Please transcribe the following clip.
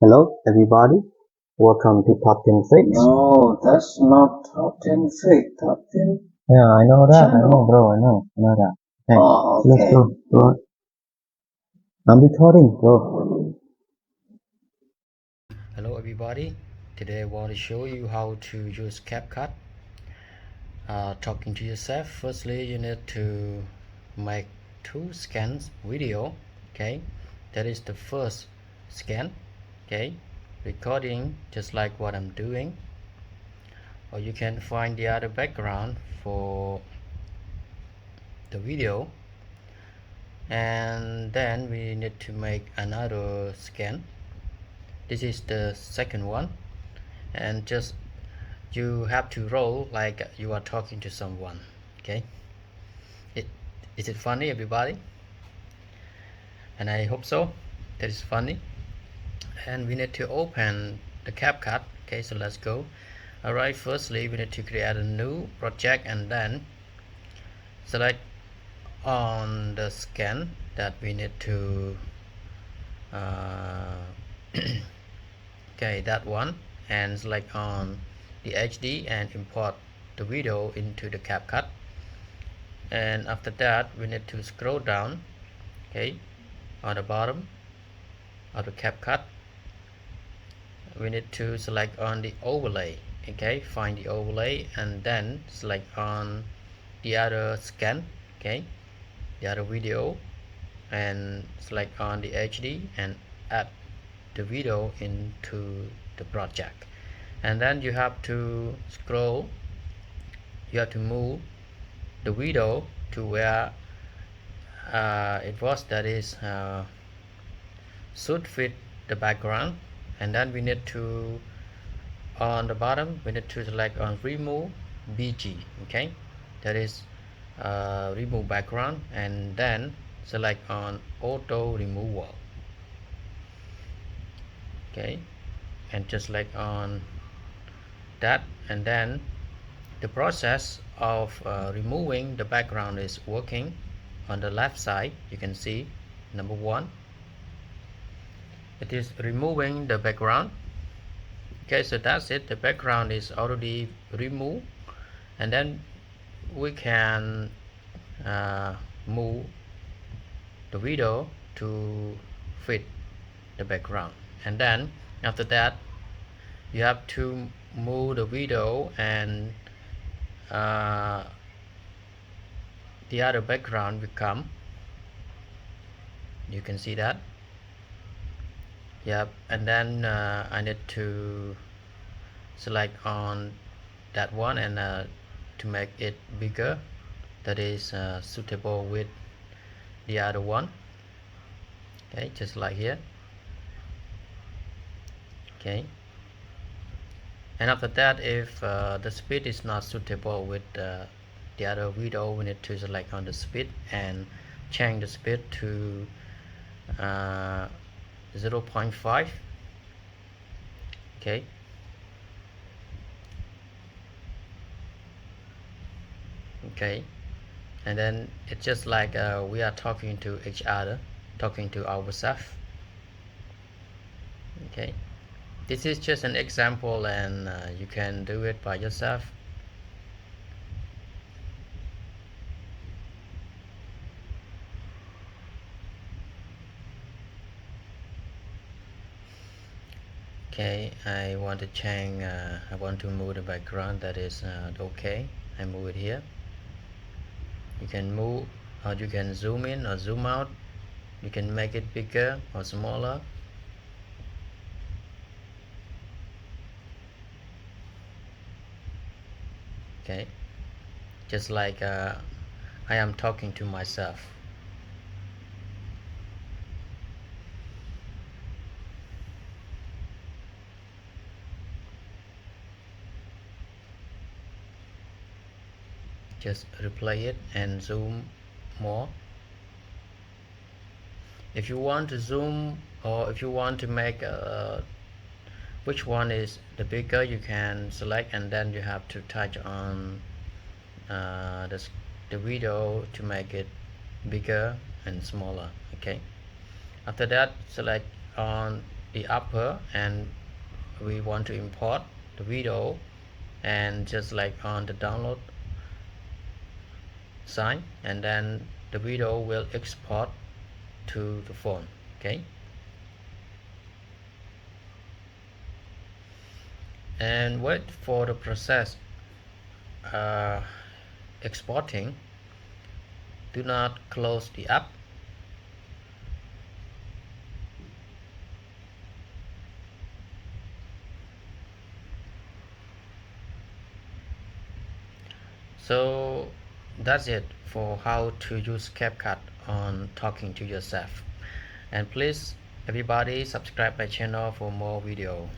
Hello everybody, welcome to TopTeenFix. No, that's not TopTeenFix. TopTeen. Yeah, I know that. I know, channel. bro. I know that. Okay, Oh, let's okay. go. On. I'm recording, bro. Hello everybody. Today I want to show you how to use Capcut. Talking to yourself. Firstly, you need to make two scans video. Okay, that is the first scan. Okay, recording just like what I'm doing. Or you can find the other background for the video, and then we need to make another scan. This is the second one, and just you have to roll like you are talking to someone. Okay, is it funny everybody? And I hope so, that is funny. And we need to open the CapCut. Okay, so let's go. Alright, firstly we need to create a new project and then select on the scan that we need to okay, that one, and select on the HD and import the video into the CapCut. And after that we need to scroll down, okay, on the bottom of the CapCut we need to select on the overlay. Okay, find the overlay and then select on the other scan, okay, the other video, and select on the HD and add the video into the project. And then you have to scroll, you have to move the video to where it was, that is should fit the background. And then we need to, on the bottom we need to select on remove BG, okay, that is remove background, and then select on auto removal, okay, and just select on that. And then the process of removing the background is working. On the left side you can see number one, it is removing the background. Okay, so that's it, the background is already removed. And then we can move the video to fit the background. And then after that you have to move the video and the other background will come, you can see that. Yep. And then I need to select on that one and to make it bigger, that is suitable with the other one, okay, just like here. Okay, and after that, if the speed is not suitable with the other video, we need to select on the speed and change the speed to 0.5. okay, okay, and then it's just like we are talking to each other, talking to ourselves. Okay, this is just an example, and you can do it by yourself. Okay, I want to change, I want to move the background, that is okay, I move it here. You can move, or you can zoom in or zoom out, you can make it bigger or smaller. Okay, just like I am talking to myself. Just replay it and zoom more. If you want to zoom, or if you want to make which one is the bigger, you can select, and then you have to touch on the video to make it bigger and smaller. Okay, after that select on the upper and we want to import the video, and just like on the download sign, and then the video will export to the phone. Okay, and wait for the process uh, exporting. Do not close the app. So that's it for how to use CapCut on talking to yourself. And please everybody subscribe my channel for more video.